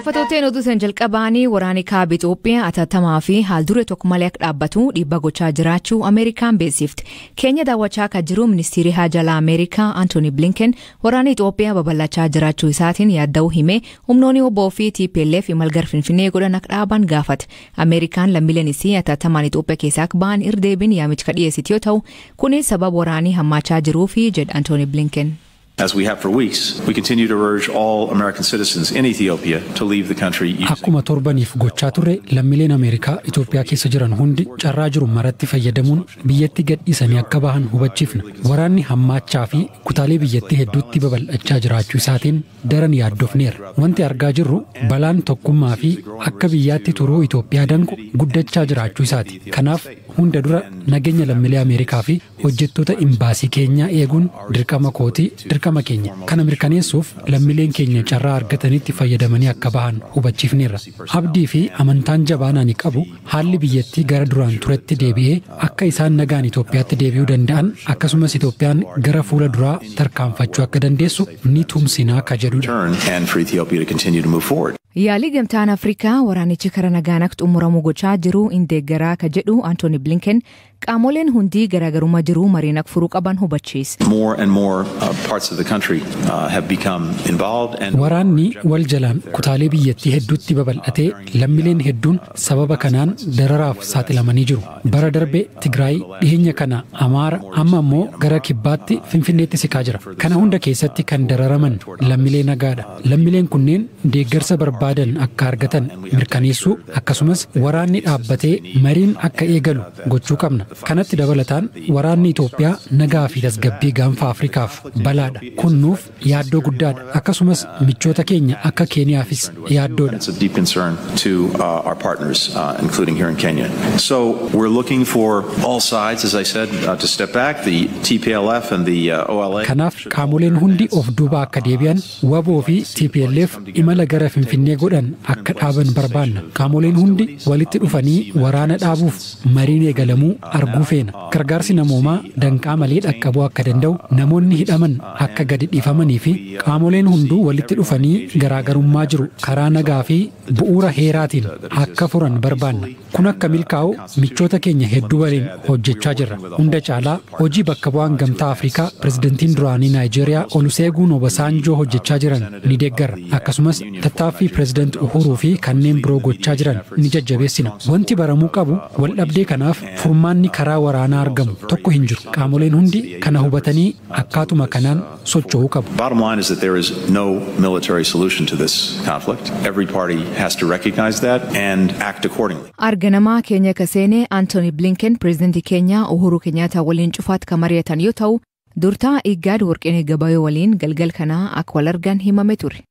Fatooteen oduu san jalqabaanii waraanni kaaba Itoophiyaa atattamaa fi haalduree tokko malee akka dhaabbatu dhiibbaa gochaa jiraachuu Ameerikaan beeksifte. Keenya daawwachaa akka jiru ministeerri haajaa Ameerikaa Anthony Blinken waraanni Itoophiyaa babal'achaa jiraachuu isaatiin yaadda'uu himee humnoonni obbo fi TPLF imalgar Finfinnee godhan akka dhaaban gaafate. Ameerikaan lammiileen isii atattamaan Itoophiyaa keessaa akka ba'an irdeebiin yaamicha dhiyeessite yoo ta'u kunis sababa waraanii hammaachaa jiruu fi jedha Anthony Blinken. As we have for weeks, we continue to urge all American citizens in Ethiopia to leave the country. Akkuma torbaniif gochaa turre lammiileen Ameerikaa Itoophiyaa keessa jiran hundi carraa jiru maratti fayyadamuun biyyatti gadhiisanii akka bahan hubachiifna. Waraanni hammaachaa fi kutaalee biyyattii hedduutti babal'achaa jiraachuu isaatiin daran yaaddofneerra. Wanti argaa jirru balaan tokkummaa fi akka biyyaatti turuu Itoophiyaa danqu guddachaa jiraachuu isaati. Kanaaf hunda dura nageenya lammiilee Ameerikaa fi hojjettoota imbaasii keenyaa eeguun dirqama kootii dirqama keenya. Kana mirkaneessuuf lammiileen keenya carraa argatanitti fayyadamanii akka bahan hubachiifneerra. Abdii fi amantaan jabaan ani qabu haalli biyyattii gara duraan turetti deebi'ee akka isaan nagaan Itoophiyaatti deebi'uu danda'an akkasumas Itoophiyaan gara fuula duraa tarkaanfachuu akka dandeessu ni tumsinaa ka jedhudha. Yaalii gamtaan Afrikaa waraanichi karaa nagaan akka xumuramu gochaa jiru deeggaraa ka jedhu Anthony Blinken qaamoleen hundi garaagarummaa jiru mariin akka furuu qaban hubachiise. Waraanni wal jalaan kutaalee biyyattii hedduutti babal'atee lammiileen hedduun sababa kanaan dararaaf saaxilamanii jiru. Bara darbe Tigraay dhiheenya kana Amaara amma immoo gara kibbaatti Finfinneetti siqaa jira. Kana hunda keessatti kan dararaman lammiilee nagaadha. Lammiileen kunneen deeggarsa barbaadan akka argatan mirkaneessuu akkasumas waraanni dhaabbatee mariin akka eegalu gochuu qabna. Kanatti dabalataan waraanni Itoophiyaa nagaa fi tasgabbii gaanfa Afrikaaf balaadha. Kun nuuf yaaddoo guddaadha. Akkasumas michoota keenya akka Keeniyaafis yaaddoodha. So we're looking for all sides, as I said, to step back. The TPLF and the OLA. Kanaaf qaamoleen hundi of duuba akka deebi'an WBO fi TPLF imala gara Finfinnee godhan akka dhaaban barbaanna. Qaamoleen hundi walitti dhufanii waraana dhaabuuf mariin eegalamuu arguu feena. Gargaarsi namoomaa danqaa malee dhaqqabuu akka danda'u namoonni hidhaman akka gadi dhiifamanii fi qaamoleen hunduu walitti dhufanii garaagarummaa jiru karaa nagaa fi bu'uura heeraatiin akka furan barbaanna. Kun akka milkaa'u michoota keenya hedduu waliin hojjechaa jirra. Hunda caalaa hojii bakka bu'aan gamtaa Afrikaa pirezidantiin duraanii Naayijeeriyaa Olusegun Obasanjoo hojjechaa jiran ni deeggarra. Akkasumas tattaaffii pirezidaant Uhuruu fi kanneen biroo gochaa jiran ni jajjabeessina. Wanti baramuu qabu wal dhabdee kanaaf furmaanni karaa waraanaa argamu tokko hin jiru. Qaamoleen hundi kana hubatanii akkaatuma kanaan socho'uu qabu. Bottom line is that there is no military solution to this conflict. Every party has to recognize that and act accordingly. Arganamaa Keenya kaseene Anthony Blinken pirezidantii Keenyaa Uhuru Kenyaata waliin cufaatti kan mari'atan yoo ta'u durtaa Iggaad Warqinee Gabayoo waliin galgal kanaa akka wal argan himame ture.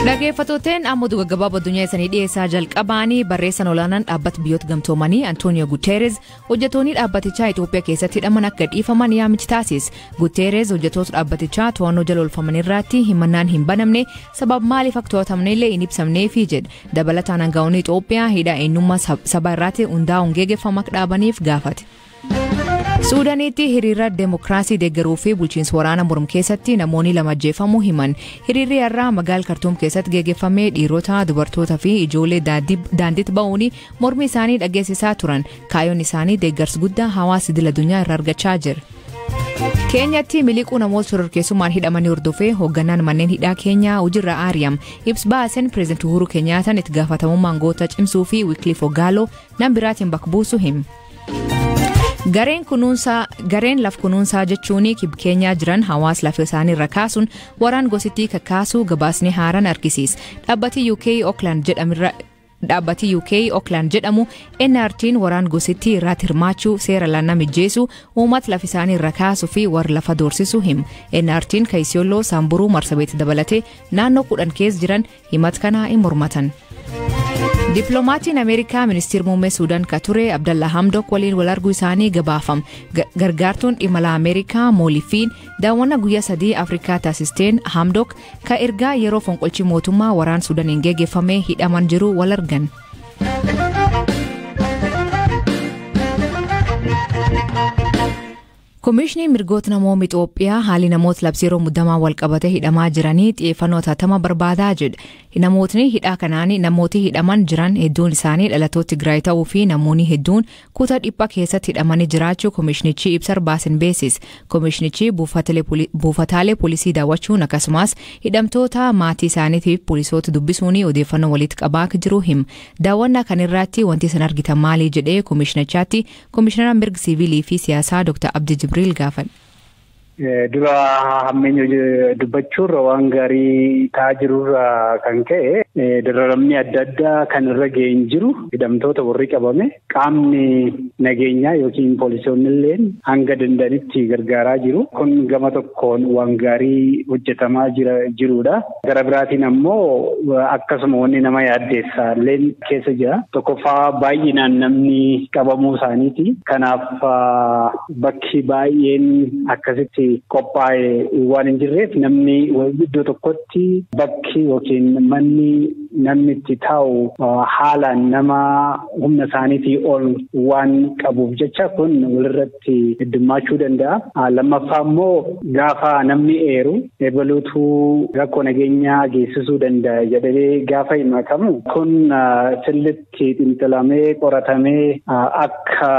Dhaggeeffatooteen amma oduu gaggabaaboo addunyaa isaanii dhiyeessaa jalqabaanii barreessan olaanaan dhaabbata biyyoota gamtoomanii Antonio Guterres hojjettoonni dhaabbatichaa Itoophiyaa keessatti hidhaman akka dhiifaman yaamichi taasise. Guterres hojjettoota dhaabbatichaa to'annoo jala oolfaman irratti himannaan hin banamne sababa maaliif akka to'atamne illee hin ibsamneefi jedha. Dabalataan aangaa'onni Itoophiyaa hidha eenyummaa saba irratti hundaa'uun geggeeffamu akka dhaabaniif gaafate. Suudaanitti hiriira demokraasii deeggaruu fi bulchiinsa waraana mormu keessatti namoonni lama ajjeefamuu himan. Hiriirri har'aa magaalaa Kartuum keessatti geggeeffamee dhiirota, dubartoota fi ijoollee daandiitti ba'uun mormi isaanii dhageessisaa turan. Kaayyoon isaanii deeggarsa guddaa hawaasa idil addunyaa irraa argachaa jira. Keenyatti miliquu namoota shororkeessummaan hidhamanii hordofee hoogganaan manneen hidhaa Keenyaa hojiirra aari'am. Ibsa baasen pireezidantii Uhuru Keenyaataan itti gaafatamummaan goota cimsuu fi Wycliffe Ogalo nama biraatiin bakka buusu hima. Gareen laf kunuunsaa jechuun Keenyaa jiran hawaasa lafa isaanii irra kaasuun waraan gosittii kakkaasuu gabaasni haaraan argisiisa. Dhaabbati UK Auckland jedhamu NRT'n waraan gosittii irratti hirmaachuu seera lannaa mijjeessu uummata lafa isaanii irra kaasuu fi warra lafa doorsisuu hima. NRT'n Kaisiyooloo Saamburuu Marsabeetti dabalatee naannoo 10 keessa jiran himata kana hin mormatan. Diplomaatiin Ameerikaa ministeera muummee Suudaan ka ture Abdalla Hamdok waliin wal arguu isaanii gabaafam. Gargaartuun dhimma Ameerikaa Moolifiin daawwannaa guyyaa 3 Afrikaa taasisteen Hamdok ka ergaa yeroo fonqolchi mootummaa waraan Suudaaniin geggeeffamee hidhaman jiru wal argan. Komishinii mirgoota namoota Itoophiyaa haalli namoota labsiiroo muddamaa wal qabate hidhamaa jiranii xiyyeeffannoo hatattamaa barbaadaa jedha. Namootni hidhaa kanaan namooti hidhaman jiran hedduun isaanii dhalattoota Tigraay ta'uu fi namoonni hedduun kutaa dhiphaa keessatti hidhamanii jiraachuu komishinichi ibsa baasen beeksise. Komishinichi buufataalee poolisii daawwachuun akkasumas hidhamtoota maatii isaaniitiif poolisoota dubbisuun odeeffannoo walitti qabaa jiru hima. Daawwannaa kanarratti wanti isin argitan maali jedhee komishinichaatti komishinara mirga siviilii fi siyaasaa Dr. Abdi Jibril gaafan. Dura hammeenya dubbachuurra waan gaarii ta'aa jirurra kan ka'e dararamni adda addaa kan irra ga'een jiru hidhamtoota warri qabame qaamni nageenyaa yookiin poolisoonni illee hanga danda'anitti gargaaraa jiru. Kun gama tokkoon waan gaarii hojjetamaa jirudha. Gara biraatiin ammoo akkasuma wanni nama yaaddeessa illee keessa jira. Tokkoffaa baay'inaan namni qabamuu isaaniiti. Kanaaf bakki baay'een akkasitti qophaa'e waan hin jirreef namni iddoo tokkotti bakki yookiin manni namni itti taa'u haalaan nama humna isaaniitii ol waan qabuuf jecha kun walirratti heddummaachuu danda'a. Lammaffaa immoo gaafa namni eeru eebaluutu rakkoo nageenyaa geessisuu danda'a jedhamee gaafa himatamu kun sirriitti xinxalamee qoratamee akka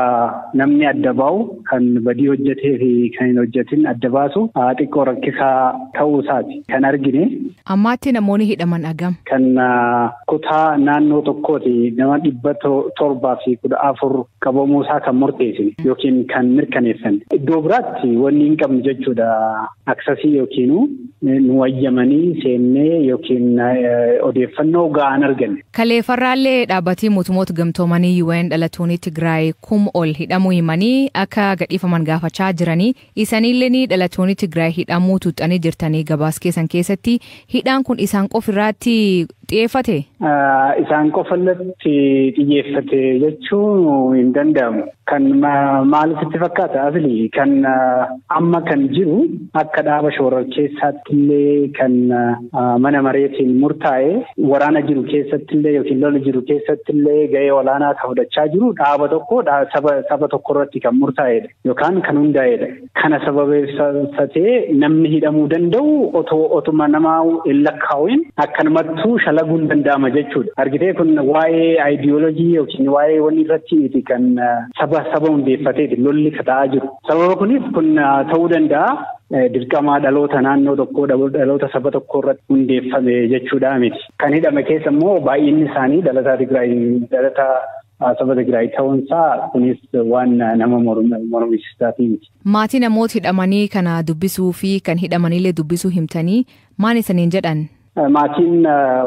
namni adda ba'u kan badii hojjetee fi kan hin hojjetin adda baasu xiqqoo rakkisaa ta'uu isaati kan argine. Ammaatti namoonni hidhaman agam? Kan kutaa naannoo tokkooti nama 714 qabamuu isaa kan murteessine yookiin kan mirkaneessan. Iddoo biraatti wanni hin qabnu jechuudha. Aksasii yookiin nu wayyamanii seennee yookiin odeeffannoo ga'an arganne. Kaleeffarraallee dhaabbatii mootummoota gamtoomanii UN dhalattoonni Tigraay ol hidhamuu himanii akka gadhiifaman gaafachaa jiranii isaaniillee dhalattoonni Tigraay hidhamuu tuuxanii jirtanii gabaas keessan keessatti hidhaan kun isaan qofirratti xiyyeeffate? Isaan qofallatti xiyyeeffate jechuun hin danda'amu. Kan maalitti fakkaata asli kan amma kan jiru akka dhaaba shoorar keessaatti illee kan mana mareetiin murtaa'e waraana jiru keessatti illee yookiin lola jiru keessatti illee gahee olaanaa kan fudhachaa jiru dhaaba tokko saba tokko irratti kan murtaa'edha yookaan kan hundaa'edha. Kana sababeeffatee namni hidhamuu danda'u otuma namaa hin lakkaa'in akkanumattuu shalaguun danda'ama jechuudha. Argitee kun waa'ee aayidiyoolojii yookiin waa'ee wanni irratti kan saba hundeeffateeti lolli ta'aa jiru. Sababa kuniif kun ta'uu danda'a. Dirqama dhaloota naannoo tokkoo dhaloota saba tokko irratti hundeeffame jechuudha miti. Kan hidhame keessa immoo baay'inni isaanii dhalataa Tigraay saba Tigraay ta'uunsaa kunis waan nama mormisiisaatii miti. Maatii namoota hidhamanii kana dubbisuu fi kan hidhamanillee dubbisuu himtanii maal isaniin jedhan? Maatiin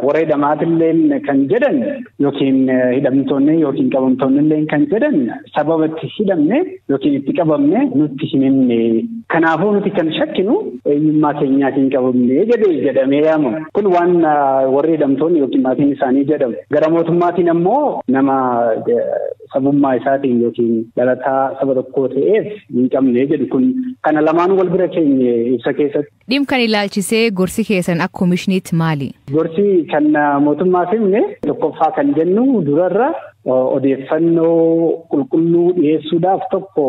warra hidhamaatillee kan jedhan yookiin hidhamtoonni yookiin qabamtoonni illee kan jedhan sababa itti hidhamne yookiin itti qabamne nutti hin himne. Kanaafuu nuti kan shakkinu eenyummaa keenyaatiin qabamne jedhamee yaamamu. Kun waan warri hidhamtoonni yookiin maatiin isaanii jedhamu. Gara mootummaatiin ammoo nama sabummaa isaatiin yookiin dhalataa saba tokkoo ta'eef hin qabne jedhu kun kana lamaan wal bira keenye ibsa keessatti. Dhimma kan ilaalchisee gorsi keessan akka komishiniitti maali? Gorsi kan mootummaa himne tokkoffaa kan jennu durarra odeeffannoo qulqulluu dhiyeessuudhaaf tokko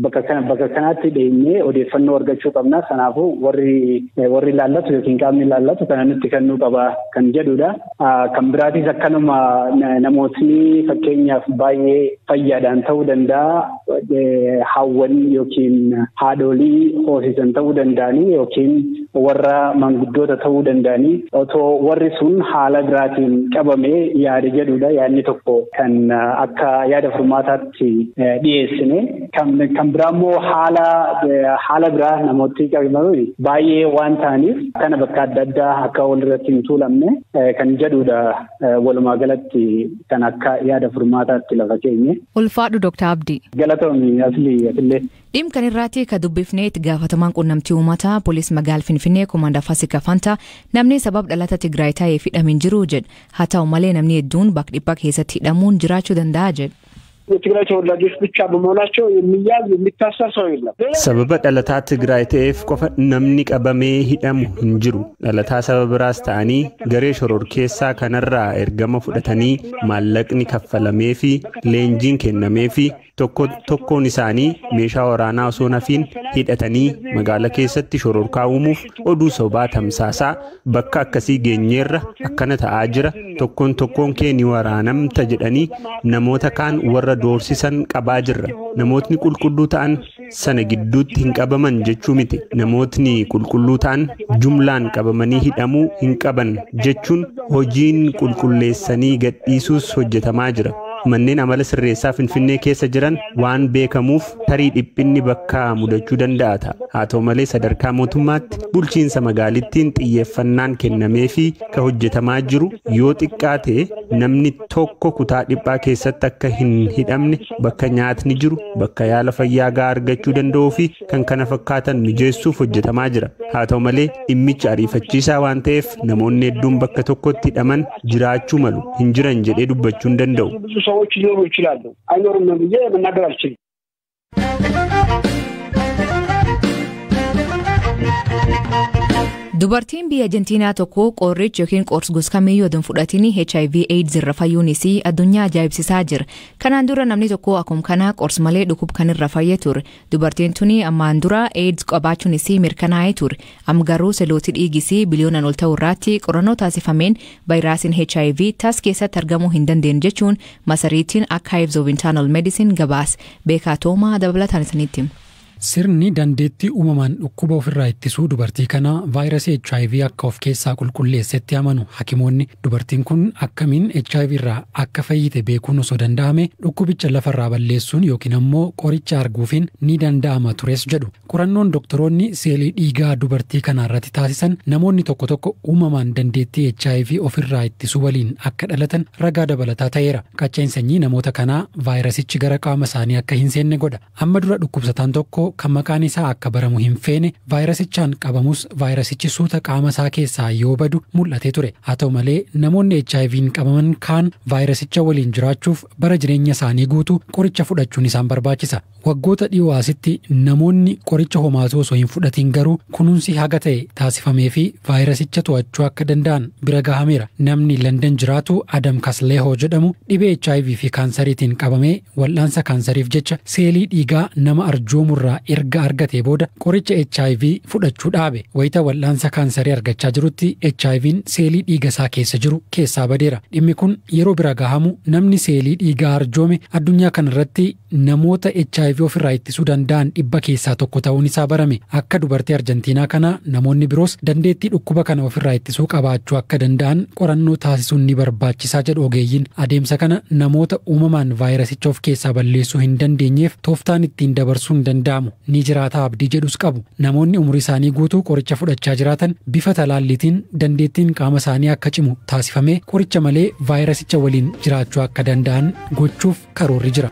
bakka kanaatti dhiyeenyee odeeffannoo argachuu qabna. Kanaafuu warri ilaallatu yookiin qaamni ilaallatu kana nutti kennuu qaba kan jedhudha. Kan biraatis akkanuma namootni fakkeenyaaf baay'ee fayyaadhaan ta'uu danda'a. Haawwan yookiin haadholii hoosisan ta'uu danda'anii yookiin warra manguddoota ta'uu danda'anii otoo warri sun haala biraatiin qabamee yaada jedhudha. Yaadni tokko kan akka yaada furmaataatti dhiyeessine kan biraa immoo haala biraa namooti qabaman baay'ee waan ta'aniif kana bakka adda addaa akka walirratti hin tuulamne kan jedhudha. Walumaa galatti kan akka yaada furmaataatti lafa keenye. Ulfaadhu Dr. Abdi. Galatoomii asillee. Dhimma kan irratti ka dubbifnee itti gaafatamaan quunnamtii uummataa poolis magaalaa Finfinnee Komanda Faasika Fanta namni sabab dhalata Tigraay ta'ee hidhameen jiru jedha. Haa ta'u malee namni hedduun bakka dhiphaa keessatti hidhamuun jiraachuu danda'a jedha. የትግራይ ተወላጆች ብቻ በመሆናቸው የሚያዝ የሚታሰር ሰው የለም። ሰበበ ደለታ ትግራይ ተኤፍ ቆፈ ነምኒ ቀበሜ ሂደሙ እንጅሩ ደለታ ሰበብ ራስ ታኒ ገሬ ሾሮር ኬሳ ከነራ ኤርገመ ፉደተኒ ማለቅኒ ከፈለሜፊ ሌንጂን ከነሜፊ tokkoon isaanii meeshaa waraanaa osoo nafiin hidhatanii magaala keessatti shororkaa uumuuf oduu sobaa tamsaasaa bakka akkasii geenyeerra akkana ta'aa jira tokkoon kee ni waraanamta jedhanii namoota kaan warra doorsisan qabaa jirra. Namootni qulqulluu ta'an sana gidduutti hin qabaman jechuu miti. Namootni qulqulluu ta'an jumlaan qabamanii hidhamuu hin qaban jechuun hojiin qulqulleessanii gadhiisuus hojjetamaa jira. Manneen amala sirreessaa Finfinnee keessa jiran waan beekamuuf tarii dhiphinni bakka mudachuu danda'a. Haa ta'u malee sadarkaa mootummaatti bulchiinsa magaalittiin xiyyeeffannaan kennamee fi ka hojjetamaa jiru yoo xiqqaate namni tokko kutaa dhiphaa keessatti akka hin hidhamne bakka nyaatni jiru bakka yaala fayyaa gahaa argachuu danda'uu fi kan kana fakkaatan mijeessuuf hojjetamaa jira. Haa ta'u malee dhimmichi ariifachiisaa waan ta'eef namoonni hedduun bakka tokkotti hidhaman jiraachuu malu hin jiran jedhee dubbachuu hin danda'u. ሰዎች ሊኖሩ ይችላሉ አይኖርም ብዬ መናገር አልችልም። Dubartiin biyya Arjentiinaa tokko qorricha yookiin qorsa gosa kamiyyuu oduu fudhatiin HIV/AIDS irra fayyuunis addunyaa ajaa'ibsiisaa jira. Kanaan dura namni tokko akkuma kana qorsa malee dhukkuba kan irra fayyee ture. Dubartiin tuni ammaan dura AIDS qabaachuunis mirkanaa'ee ture. Amma garuu selooti dhiigis biliyoonaan ol ta'u irratti qorannoo taasifameen vaayiraasiin HIV tas keessatti argamuu hin dandeenye jechuun masariitiin Archives of Internal Medicine gabaase. Beekaa Toomaa dabalataan isinitti hima. Sirni dandeettii uumamaan dhukkuba ofirraa ittisuu dubartii kana vaayirasii HIV akka of keessaa qulqulleessetti amanu hakimoonni dubartiin kun akkamiin HIV irraa akka fayyite beekuun osoo danda'ame dhukkubicha lafarraa balleessuun yookiin ammoo qoricha arguufiin ni danda'ama tures jedhu. Qorannoon doktoroonni seelii dhiigaa dubartii kana irratti taasisan namoonni tokko uumamaan dandeettii HIV ofirraa ittisuu waliin akka dhalatan ragaa dabalataa ta'eera. Qacceen sanyii namoota kanaa vaayirasichi gara qaama isaanii akka hin seenne godha. Amma dura dhukkubsataan tokko kan maqaan isaa akka baramu hin feene vaayirasichaan qabamus vaayirasichi suuta qaama isaa keessaa yoo badu mul'atee ture. Haa ta'u malee namoonni HIV'n qabaman kaan vaayirasicha waliin jiraachuuf bara jireenya isaanii guutuu qoricha fudhachuun isaan barbaachisa. Waggoota dhiyoo asitti namoonni qoricha homaatu osoo hin fudhatiin garuu kunuunsi haga ta'e taasifamee fi vaayirasicha to'achuu akka danda'an bira gahameera. Namni London jiraatu Adam Kasleehoo jedhamu dhibee HIV fi kaansariitiin qabamee wal'aansa kaansariif jecha seelii dhiigaa nama arjoomurraa erga argatee booda qoricha HIV fudhachuu dhaabe. Wayita wal'aansa kaansarii argachaa jirutti HIV'n seelii dhiiga isaa keessa jiru keessaa badeera. Dhimmi kun yeroo bira gahamu namni seelii dhiigaa arjoome addunyaa kanarratti namoota HIV ofirraa ittisuu danda'an 100 keessaa tokko ta'uun isaa barame. Akka dubartii Arjentiinaa kana namoonni biroos dandeettii dhukkuba kana ofirraa ittisuu qabaachuu akka danda'an qorannoo taasisuun ni barbaachisaa jedhu ogeeyyiin. Adeemsa kana namoota uumamaan vaayirasicha of keessaa balleessuu hin dandeenyeef tooftaan ittiin dabarsuun danda'amu ni jiraata abdii jedhus qabu. Namoonni umurii isaanii guutuu qoricha fudhachaa jiraatan bifa talaalliitiin dandeettiin qaama isaanii akka cimu taasifamee qoricha malee vaayirasicha waliin jiraachuu akka danda'an gochuuf karoorri jira.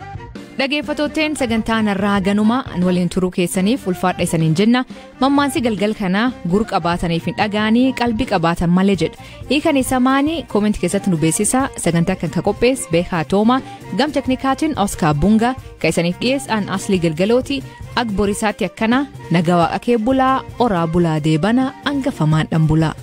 Dhageeffattootteen sagantaan irraa ganuma waliin turuu keessaniif ulfaadha isaniin jenna. Mammaansi galgal kana gur qabaataniif hin dhagaanii qalbii qabaatan malee jedha. Hiikan isa maanii koomenti keessatti nu beeksisa. Sagantaa kan qopheesse Beekaa Toomaa gam teknikaatiin Oskaar Bunga kan isaniif dhiyeessan Aslii Galgalooti. Agborisaatti akkana nagaa waaqa kee bulaa oraa bulaa deebana hangafamaan dhan bulaa.